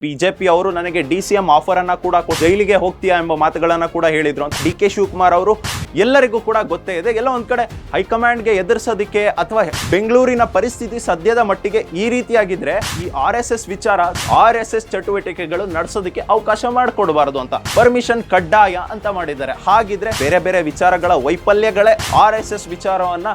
BJP ಅವರು ನನಗೆ DCM offer ಅನ್ನ ಕೂಡ ಜೈಲಿಗೆ ಹೋಗ್ತೀಯಾ ಎಂಬ ಮಾತುಗಳನ್ನ ಕೂಡ ಹೇಳಿದ್ರು ಅಂತ DK ಶಿವಕುಮಾರ್ ಅವರು ಎಲ್ಲರಿಗೂ ಕೂಡ ಗೊತ್ತೇ ಇದೆ. ಎಲ್ಲ ಒಂದ್ ಕಡೆ ಹೈಕಮಾಂಡ್ಗೆ ಎದುರಿಸೋದಕ್ಕೆ ಅಥವಾ ಬೆಂಗಳೂರಿನ ಪರಿಸ್ಥಿತಿ ಸದ್ಯದ ಮಟ್ಟಿಗೆ ಈ ರೀತಿಯಾಗಿದ್ರೆ ಈ RSS ವಿಚಾರ RSS ಚಟುವಟಿಕೆಗಳು ನಡೆಸೋದಕ್ಕೆ ಅವಕಾಶ ಮಾಡಿಕೊಡಬಾರದು ಅಂತ ಪರ್ಮಿಷನ್ ಕಡ್ಡಾಯ ಅಂತ ಮಾಡಿದ್ದಾರೆ. ಹಾಗಿದ್ರೆ ಬೇರೆ ಬೇರೆ ವಿಚಾರಗಳ ವೈಫಲ್ಯಗಳೇ RSS ವಿಚಾರವನ್ನ.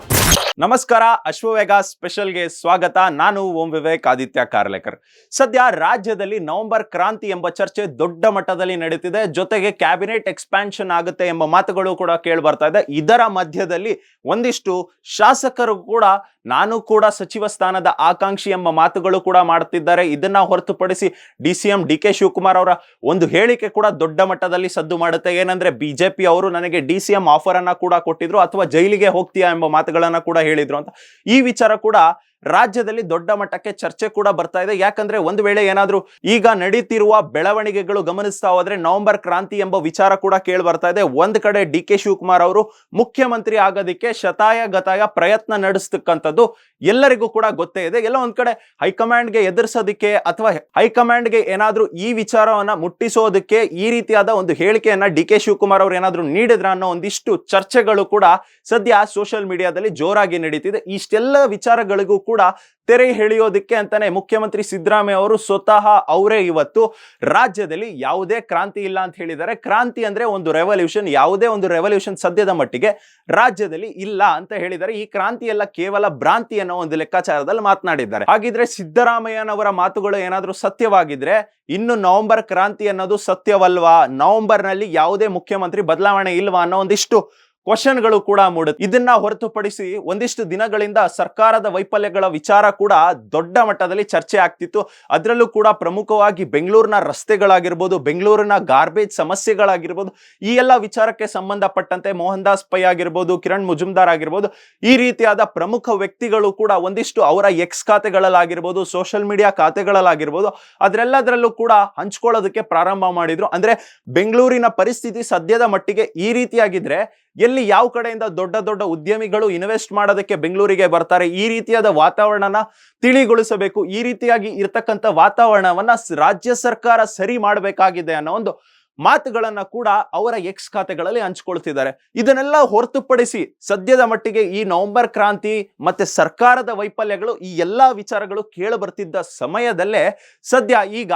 ನಮಸ್ಕಾರ, ಅಶ್ವವೇಗ ಸ್ಪೆಷಲ್ಗೆ ಸ್ವಾಗತ. ನಾನು ಓಂ ವಿವೇಕ್ ಆದಿತ್ಯ ಕಾರ್ಲೇಕರ್. ಸದ್ಯ ರಾಜ್ಯದಲ್ಲಿ ನವೆಂಬರ್ ಕ್ರಾಂತಿ ಎಂಬ ಚರ್ಚೆ ದೊಡ್ಡ ಮಟ್ಟದಲ್ಲಿ ನಡೀತಿದೆ. ಜೊತೆಗೆ ಕ್ಯಾಬಿನೆಟ್ ಎಕ್ಸ್ಪಾನ್ಷನ್ ಆಗುತ್ತೆ ಎಂಬ ಮಾತುಗಳು ಕೂಡ ಕೇಳಿ ಬರ್ತಾ ಇದೆ. ಇದರ ಮಧ್ಯದಲ್ಲಿ ಒಂದಿಷ್ಟು ಶಾಸಕರು ಕೂಡ ನಾನು ಕೂಡ ಸಚಿವ ಸ್ಥಾನದ ಆಕಾಂಕ್ಷಿ ಎಂಬ ಮಾತುಗಳು ಕೂಡ ಮಾಡ್ತಿದ್ದಾರೆ. ಇದನ್ನ ಹೊರತುಪಡಿಸಿ DCM DK ಶಿವಕುಮಾರ್ ಅವರ ಒಂದು ಹೇಳಿಕೆ ಕೂಡ ದೊಡ್ಡ ಮಟ್ಟದಲ್ಲಿ ಸದ್ದು ಮಾಡುತ್ತೆ. ಏನಂದ್ರೆ ಬಿಜೆಪಿ ಅವರು ನನಗೆ DCM ಆಫರ್ ಅನ್ನ ಕೂಡ ಕೊಟ್ಟಿದ್ರು ಅಥವಾ ಜೈಲಿಗೆ ಹೋಗ್ತೀಯಾ ಎಂಬ ಮಾತುಗಳನ್ನ ಕೂಡ ಹೇಳಿದ್ರು ಅಂತ. ಈ ವಿಚಾರ ಕೂಡ ರಾಜ್ಯದಲ್ಲಿ ದೊಡ್ಡ ಮಟ್ಟಕ್ಕೆ ಚರ್ಚೆ ಕೂಡ ಬರ್ತಾ ಇದೆ. ಯಾಕಂದ್ರೆ ಒಂದು ವೇಳೆ ಏನಾದ್ರೂ ಈಗ ನಡೀತಿರುವ ಬೆಳವಣಿಗೆಗಳು ಗಮನಿಸ್ತಾ ಹೋದ್ರೆ ನವೆಂಬರ್ ಕ್ರಾಂತಿ ಎಂಬ ವಿಚಾರ ಕೂಡ ಕೇಳಿ ಬರ್ತಾ ಇದೆ. ಒಂದ್ ಕಡೆ DK ಶಿವಕುಮಾರ್ ಅವರು ಮುಖ್ಯಮಂತ್ರಿ ಆಗೋದಕ್ಕೆ ಶತಾಯ ಗತಾಯ ಪ್ರಯತ್ನ ನಡೆಸ್ತಕ್ಕಂಥದ್ದು ಎಲ್ಲರಿಗೂ ಕೂಡ ಗೊತ್ತೇ ಇದೆ. ಎಲ್ಲ ಒಂದ್ ಕಡೆ ಹೈಕಮಾಂಡ್ಗೆ ಎದುರಿಸೋದಕ್ಕೆ ಅಥವಾ ಹೈಕಮಾಂಡ್ಗೆ ಏನಾದ್ರೂ ಈ ವಿಚಾರವನ್ನ ಮುಟ್ಟಿಸೋದಕ್ಕೆ ಈ ರೀತಿಯಾದ ಒಂದು ಹೇಳಿಕೆಯನ್ನ DK ಶಿವಕುಮಾರ್ ಅವರು ಏನಾದ್ರೂ ನೀಡಿದ್ರ ಅನ್ನೋ ಒಂದಿಷ್ಟು ಚರ್ಚೆಗಳು ಕೂಡ ಸದ್ಯ ಸೋಷಿಯಲ್ ಮೀಡಿಯಾದಲ್ಲಿ ಜೋರಾಗಿ ನಡೀತಿದೆ. ಇಷ್ಟೆಲ್ಲ ವಿಚಾರಗಳಿಗೂ ಕೂಡ ತೆರೆ ಎಳೆಯೋದಕ್ಕೆ ಅಂತಾನೆ ಮುಖ್ಯಮಂತ್ರಿ ಸಿದ್ದರಾಮಯ್ಯ ಅವರು ಸ್ವತಃ ಅವರೇ ಇವತ್ತು ರಾಜ್ಯದಲ್ಲಿ ಯಾವುದೇ ಕ್ರಾಂತಿ ಇಲ್ಲ ಅಂತ ಹೇಳಿದ್ದಾರೆ. ಕ್ರಾಂತಿ ಅಂದ್ರೆ ಒಂದು ರೆವಲ್ಯೂಷನ್, ಯಾವುದೇ ಒಂದು ರೆವಲ್ಯೂಷನ್ ಸದ್ಯದ ಮಟ್ಟಿಗೆ ರಾಜ್ಯದಲ್ಲಿ ಇಲ್ಲ ಅಂತ ಹೇಳಿದ್ದಾರೆ. ಈ ಕ್ರಾಂತಿ ಎಲ್ಲ ಕೇವಲ ಭ್ರಾಂತಿ ಅನ್ನೋ ಒಂದು ಲೆಕ್ಕಾಚಾರದಲ್ಲಿ ಮಾತನಾಡಿದ್ದಾರೆ. ಹಾಗಿದ್ರೆ ಸಿದ್ದರಾಮಯ್ಯನವರ ಮಾತುಗಳು ಏನಾದ್ರೂ ಸತ್ಯವಾಗಿದ್ರೆ ಇನ್ನು ನವೆಂಬರ್ ಕ್ರಾಂತಿ ಅನ್ನೋದು ಸತ್ಯವಲ್ವಾ? ನವೆಂಬರ್ ನಲ್ಲಿ ಯಾವುದೇ ಮುಖ್ಯಮಂತ್ರಿ ಬದಲಾವಣೆ ಇಲ್ವಾ ಅನ್ನೋ ಒಂದಿಷ್ಟು ಕ್ವಶನ್ಗಳು ಕೂಡ ಮೂಡುತ್ತೆ. ಇದನ್ನ ಹೊರತುಪಡಿಸಿ ಒಂದಿಷ್ಟು ದಿನಗಳಿಂದ ಸರ್ಕಾರದ ವೈಫಲ್ಯಗಳ ವಿಚಾರ ಕೂಡ ದೊಡ್ಡ ಮಟ್ಟದಲ್ಲಿ ಚರ್ಚೆ ಆಗ್ತಿತ್ತು. ಅದರಲ್ಲೂ ಕೂಡ ಪ್ರಮುಖವಾಗಿ ಬೆಂಗಳೂರಿನ ರಸ್ತೆಗಳಾಗಿರ್ಬೋದು, ಬೆಂಗಳೂರಿನ ಗಾರ್ಬೇಜ್ ಸಮಸ್ಯೆಗಳಾಗಿರ್ಬೋದು, ಈ ಎಲ್ಲ ವಿಚಾರಕ್ಕೆ ಸಂಬಂಧಪಟ್ಟಂತೆ ಮೋಹನ್ ದಾಸ್ ಪೈ ಆಗಿರ್ಬೋದು, ಕಿರಣ್ ಮುಜುಮ್ದಾರ್ ಆಗಿರ್ಬೋದು, ಈ ರೀತಿಯಾದ ಪ್ರಮುಖ ವ್ಯಕ್ತಿಗಳು ಕೂಡ ಒಂದಿಷ್ಟು ಅವರ ಎಕ್ಸ್ ಖಾತೆಗಳಲ್ಲಾಗಿರ್ಬೋದು, ಸೋಷಿಯಲ್ ಮೀಡಿಯಾ ಖಾತೆಗಳಲ್ಲಾಗಿರ್ಬೋದು, ಅದರೆಲ್ಲದರಲ್ಲೂ ಕೂಡ ಹಂಚ್ಕೊಳ್ಳೋದಕ್ಕೆ ಪ್ರಾರಂಭ ಮಾಡಿದ್ರು. ಅಂದ್ರೆ ಬೆಂಗಳೂರಿನ ಪರಿಸ್ಥಿತಿ ಸದ್ಯದ ಮಟ್ಟಿಗೆ ಈ ರೀತಿಯಾಗಿದ್ರೆ ಎಲ್ಲಿ ಯಾವ ಕಡೆಯಿಂದ ದೊಡ್ಡ ದೊಡ್ಡ ಉದ್ಯಮಿಗಳು ಇನ್ವೆಸ್ಟ್ ಮಾಡೋದಕ್ಕೆ ಬೆಂಗಳೂರಿಗೆ ಬರ್ತಾರೆ, ಈ ರೀತಿಯಾದ ವಾತಾವರಣನ ತಿಳಿಗೊಳಿಸಬೇಕು, ಈ ರೀತಿಯಾಗಿ ಇರ್ತಕ್ಕಂಥ ವಾತಾವರಣವನ್ನ ರಾಜ್ಯ ಸರ್ಕಾರ ಸರಿ ಮಾಡಬೇಕಾಗಿದೆ ಅನ್ನೋ ಒಂದು ಮಾತುಗಳನ್ನ ಕೂಡ ಅವರ ಎಕ್ಸ್ ಖಾತೆಗಳಲ್ಲಿ ಹಂಚ್ಕೊಳ್ತಿದ್ದಾರೆ. ಇದನ್ನೆಲ್ಲ ಹೊರತುಪಡಿಸಿ ಸದ್ಯದ ಮಟ್ಟಿಗೆ ಈ ನವೆಂಬರ್ ಕ್ರಾಂತಿ ಮತ್ತೆ ಸರ್ಕಾರದ ವೈಫಲ್ಯಗಳು ಈ ಎಲ್ಲಾ ವಿಚಾರಗಳು ಕೇಳಿ ಬರ್ತಿದ್ದ ಸಮಯದಲ್ಲೇ ಸದ್ಯ ಈಗ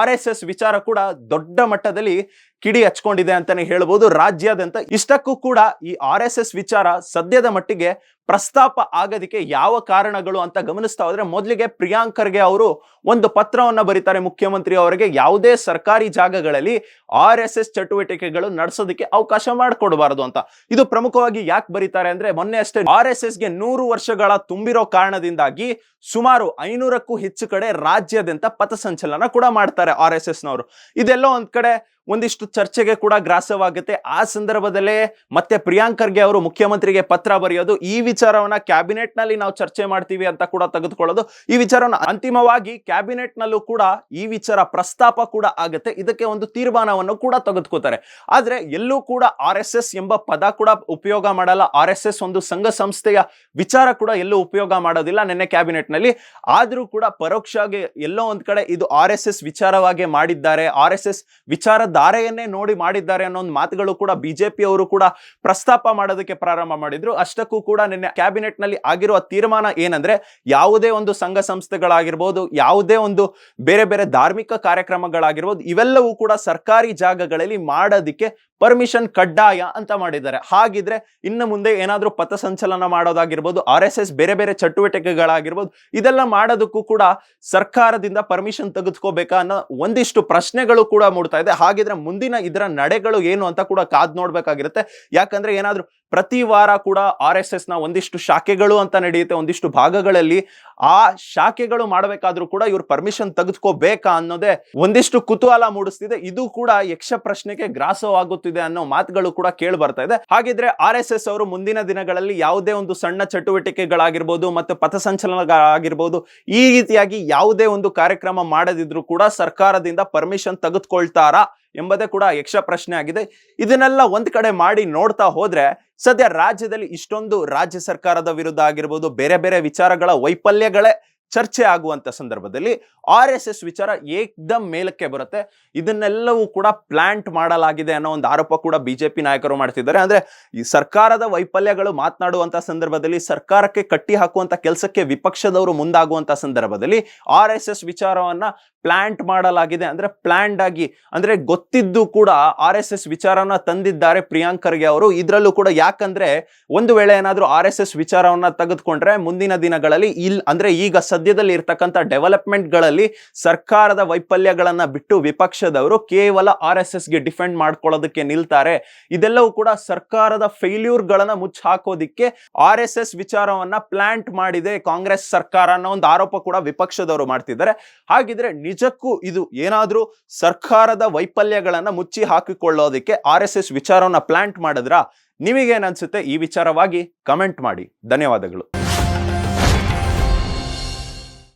RSS ವಿಚಾರ ಕೂಡ ದೊಡ್ಡ ಮಟ್ಟದಲ್ಲಿ ಕಿಡಿ ಹಚ್ಕೊಂಡಿದೆ ಅಂತಾನೆ ಹೇಳ್ಬೋದು ರಾಜ್ಯಾದ್ಯಂತ. ಇಷ್ಟಕ್ಕೂ ಕೂಡ ಈ RSS ವಿಚಾರ ಸದ್ಯದ ಮಟ್ಟಿಗೆ ಪ್ರಸ್ತಾಪ ಆಗೋದಕ್ಕೆ ಯಾವ ಕಾರಣಗಳು ಅಂತ ಗಮನಿಸ್ತಾ ಹೋದ್ರೆ ಮೊದಲಿಗೆ ಪ್ರಿಯಾಂಕ್ ಖರ್ಗೆ ಅವರು ಒಂದು ಪತ್ರವನ್ನ ಬರೀತಾರೆ ಮುಖ್ಯಮಂತ್ರಿ ಅವರಿಗೆ. ಯಾವುದೇ ಸರ್ಕಾರಿ ಜಾಗಗಳಲ್ಲಿ RSS ಚಟುವಟಿಕೆಗಳು ನಡೆಸೋದಕ್ಕೆ ಅವಕಾಶ ಮಾಡಿಕೊಡಬಾರದು ಅಂತ. ಇದು ಪ್ರಮುಖವಾಗಿ ಯಾಕೆ ಬರೀತಾರೆ ಅಂದ್ರೆ ಮೊನ್ನೆ ಅಷ್ಟೇ RSSಗೆ 100 ವರ್ಷಗಳ ತುಂಬಿರೋ ಕಾರಣದಿಂದಾಗಿ ಸುಮಾರು 500ಕ್ಕೂ ಹೆಚ್ಚು ಕಡೆ ರಾಜ್ಯಾದ್ಯಂತ ಪಥಸಂಚಲನ ಕೂಡ ಮಾಡ್ತಾರೆ RSS ನವರು. ಇದೆಲ್ಲ ಒಂದ್ ಕಡೆ ಒಂದಿಷ್ಟು ಚರ್ಚೆಗೆ ಕೂಡ ಗ್ರಾಸವಾಗುತ್ತೆ. ಆ ಸಂದರ್ಭದಲ್ಲೇ ಮತ್ತೆ ಪ್ರಿಯಾಂಕ್ ಖರ್ಗೆ ಅವರು ಮುಖ್ಯಮಂತ್ರಿಗೆ ಪತ್ರ ಬರೆಯೋದು, ಈ ವಿಚಾರವನ್ನ ಕ್ಯಾಬಿನೆಟ್ ನಲ್ಲಿ ನಾವು ಚರ್ಚೆ ಮಾಡ್ತೀವಿ ಅಂತ ಕೂಡ ತೆಗೆದುಕೊಳ್ಳೋದು, ಈ ವಿಚಾರವನ್ನ ಅಂತಿಮವಾಗಿ ಕ್ಯಾಬಿನೆಟ್ ನಲ್ಲೂ ಕೂಡ ಈ ವಿಚಾರ ಪ್ರಸ್ತಾಪ ಕೂಡ ಆಗುತ್ತೆ. ಇದಕ್ಕೆ ಒಂದು ತೀರ್ಮಾನವನ್ನು ಕೂಡ ತೆಗೆದುಕೋತಾರೆ. ಆದ್ರೆ ಎಲ್ಲೂ ಕೂಡ RSS ಎಂಬ ಪದ ಕೂಡ ಉಪಯೋಗ ಮಾಡಲ್ಲ. RSS ಒಂದು ಸಂಘ ಸಂಸ್ಥೆಯ ವಿಚಾರ ಕೂಡ ಎಲ್ಲೂ ಉಪಯೋಗ ಮಾಡೋದಿಲ್ಲ ನಿನ್ನೆ ಕ್ಯಾಬಿನೆಟ್ ನಲ್ಲಿ. ಆದ್ರೂ ಕೂಡ ಪರೋಕ್ಷವಾಗಿ ಎಲ್ಲೋ ಒಂದ್ ಕಡೆ ಇದು RSS ವಿಚಾರವಾಗಿ ಮಾಡಿದ್ದಾರೆ, RSS ವಿಚಾರ ಧಾರೆಯನ್ನೇ ನೋಡಿ ಮಾಡಿದ್ದಾರೆ ಅನ್ನೋ ಒಂದು ಮಾತುಗಳು ಕೂಡ ಬಿಜೆಪಿ ಅವರು ಕೂಡ ಪ್ರಸ್ತಾಪ ಮಾಡೋದಕ್ಕೆ ಪ್ರಾರಂಭ ಮಾಡಿದ್ರು. ಅಷ್ಟಕ್ಕೂ ಕೂಡ ನಿನ್ನೆ ಕ್ಯಾಬಿನೆಟ್ ನಲ್ಲಿ ಆಗಿರುವ ತೀರ್ಮಾನ ಏನಂದ್ರೆ ಯಾವುದೇ ಒಂದು ಸಂಘ ಸಂಸ್ಥೆಗಳಾಗಿರ್ಬೋದು, ಯಾವುದೇ ಒಂದು ಬೇರೆ ಬೇರೆ ಧಾರ್ಮಿಕ ಕಾರ್ಯಕ್ರಮಗಳಾಗಿರ್ಬೋದು, ಇವೆಲ್ಲವೂ ಕೂಡ ಸರ್ಕಾರಿ ಜಾಗಗಳಲ್ಲಿ ಮಾಡೋದಕ್ಕೆ ಪರ್ಮಿಷನ್ ಕಡ್ಡಾಯ ಅಂತ ಮಾಡಿದ್ದಾರೆ. ಹಾಗಿದ್ರೆ ಇನ್ನು ಮುಂದೆ ಏನಾದ್ರೂ ಪಥಸಂಚಲನ ಮಾಡೋದಾಗಿರ್ಬೋದು, RSS ಬೇರೆ ಬೇರೆ ಚಟುವಟಿಕೆಗಳಾಗಿರ್ಬೋದು, ಇದೆಲ್ಲ ಮಾಡೋದಕ್ಕೂ ಕೂಡ ಸರ್ಕಾರದಿಂದ ಪರ್ಮಿಷನ್ ತೆಗೆದುಕೋಬೇಕಾ ಅನ್ನೋ ಒಂದಿಷ್ಟು ಪ್ರಶ್ನೆಗಳು ಕೂಡ ಮೂಡ್ತಾ ಇದೆ. ಹಾಗಿದ್ರೆ ಮುಂದಿನ ಇದರ ನಡೆಗಳು ಏನು ಅಂತ ಕೂಡ ಕಾದ್ ನೋಡ್ಬೇಕಾಗಿರುತ್ತೆ. ಯಾಕಂದ್ರೆ ಏನಾದ್ರೂ ಪ್ರತಿ ವಾರ ಕೂಡ RSS ನ ಒಂದಿಷ್ಟು ಶಾಖೆಗಳು ಅಂತ ನಡೆಯುತ್ತೆ ಒಂದಿಷ್ಟು ಭಾಗಗಳಲ್ಲಿ. ಆ ಶಾಖೆಗಳು ಮಾಡಬೇಕಾದ್ರೂ ಕೂಡ ಇವ್ರು ಪರ್ಮಿಷನ್ ತೆಗೆದುಕೋಬೇಕಾ ಅನ್ನೋದೇ ಒಂದಿಷ್ಟು ಕುತೂಹಲ ಮೂಡಿಸ್ತಿದೆ. ಇದು ಕೂಡ ಯಕ್ಷ ಪ್ರಶ್ನೆಗೆ ಗ್ರಾಸವಾಗುತ್ತಿದೆ ಅನ್ನೋ ಮಾತುಗಳು ಕೂಡ ಕೇಳಿ ಬರ್ತಾ ಇದೆ. ಹಾಗಿದ್ರೆ RSS ಅವರು ಮುಂದಿನ ದಿನಗಳಲ್ಲಿ ಯಾವುದೇ ಒಂದು ಸಣ್ಣ ಚಟುವಟಿಕೆಗಳಾಗಿರ್ಬೋದು ಮತ್ತು ಪಥಸಂಚಲನಗಳಾಗಿರ್ಬೋದು, ಈ ರೀತಿಯಾಗಿ ಯಾವುದೇ ಒಂದು ಕಾರ್ಯಕ್ರಮ ಮಾಡದಿದ್ರು ಕೂಡ ಸರ್ಕಾರದಿಂದ ಪರ್ಮಿಷನ್ ತೆಗೆದುಕೊಳ್ತಾರಾ ಎಂಬುದೇ ಕೂಡ ಯಕ್ಷ ಪ್ರಶ್ನೆ ಆಗಿದೆ. ಇದನ್ನೆಲ್ಲ ಒಂದ್ ಕಡೆ ಮಾಡಿ ನೋಡ್ತಾ ಹೋದ್ರೆ ಸದ್ಯ ರಾಜ್ಯದಲ್ಲಿ ಇಷ್ಟೊಂದು ರಾಜ್ಯ ಸರ್ಕಾರದ ವಿರುದ್ಧ ಆಗಿರ್ಬೋದು, ಬೇರೆ ಬೇರೆ ವಿಚಾರಗಳ ವೈಫಲ್ಯಗಳೇ ಚರ್ಚೆ ಆಗುವಂತ ಸಂದರ್ಭದಲ್ಲಿ RSS ವಿಚಾರ ಏಕ್ದಮ್ ಮೇಲಕ್ಕೆ ಬರುತ್ತೆ. ಇದನ್ನೆಲ್ಲವೂ ಕೂಡ ಪ್ಲಾಂಟ್ ಮಾಡಲಾಗಿದೆ ಅನ್ನೋ ಒಂದು ಆರೋಪ ಕೂಡ ಬಿಜೆಪಿ ನಾಯಕರು ಮಾಡ್ತಿದ್ದಾರೆ. ಅಂದ್ರೆ ಈ ಸರ್ಕಾರದ ವೈಫಲ್ಯಗಳು ಮಾತನಾಡುವಂತ ಸಂದರ್ಭದಲ್ಲಿ, ಸರ್ಕಾರಕ್ಕೆ ಕಟ್ಟಿ ಹಾಕುವಂತ ಕೆಲಸಕ್ಕೆ ವಿಪಕ್ಷದವರು ಮುಂದಾಗುವಂತ ಸಂದರ್ಭದಲ್ಲಿ RSS ವಿಚಾರವನ್ನ ಪ್ಲಾಂಟ್ ಮಾಡಲಾಗಿದೆ, ಅಂದ್ರೆ ಪ್ಲಾನ್ಡ್ ಆಗಿ, ಅಂದ್ರೆ ಗೊತ್ತಿದ್ದು ಕೂಡ RSS ವಿಚಾರನ ತಂದಿದ್ದಾರೆ ಪ್ರಿಯಾಂಕ್ ಖರ್ಗೆ ಅವರು. ಇದ್ರಲ್ಲೂ ಕೂಡ ಯಾಕಂದ್ರೆ ಒಂದು ವೇಳೆ ಏನಾದ್ರೂ RSS ವಿಚಾರವನ್ನ ತೆಗೆದುಕೊಂಡ್ರೆ ಮುಂದಿನ ದಿನಗಳಲ್ಲಿ ಅಂದ್ರೆ ಈಗ ಸದ್ಯದಲ್ಲಿ ಇರ್ತಕ್ಕಂಥ ಡೆವಲಪ್ಮೆಂಟ್ ಗಳಲ್ಲಿ ಸರ್ಕಾರದ ವೈಫಲ್ಯಗಳನ್ನ ಬಿಟ್ಟು ವಿಪಕ್ಷದವರು ಕೇವಲ RSS ಗೆ ಡಿಫೆಂಡ್ ಮಾಡ್ಕೊಳ್ಳೋದಕ್ಕೆ ನಿಲ್ತಾರೆ. ಇದೆಲ್ಲವೂ ಕೂಡ ಸರ್ಕಾರದ ಫೇಲ್ಯೂರ್ ಗಳನ್ನ ಮುಚ್ಚ ಹಾಕೋದಿಕ್ಕೆ RSS ವಿಚಾರವನ್ನ ಪ್ಲಾಂಟ್ ಮಾಡಿದೆ ಕಾಂಗ್ರೆಸ್ ಸರ್ಕಾರ ಅನ್ನೋ ಒಂದು ಆರೋಪ ಕೂಡ ವಿಪಕ್ಷದವರು ಮಾಡ್ತಿದ್ದಾರೆ. ಹಾಗಿದ್ರೆ ನಿಜಕ್ಕೂ ಇದು ಏನಾದ್ರೂ ಸರ್ಕಾರದ ವೈಫಲ್ಯಗಳನ್ನ ಮುಚ್ಚಿ ಹಾಕಿಕೊಳ್ಳೋದಕ್ಕೆ RSS ವಿಚಾರವನ್ನ ಪ್ಲಾಂಟ್ ಮಾಡಿದ್ರ? ನಿಮಗೇನ್ ಅನ್ಸುತ್ತೆ? ಈ ವಿಚಾರವಾಗಿ ಕಮೆಂಟ್ ಮಾಡಿ. ಧನ್ಯವಾದಗಳು.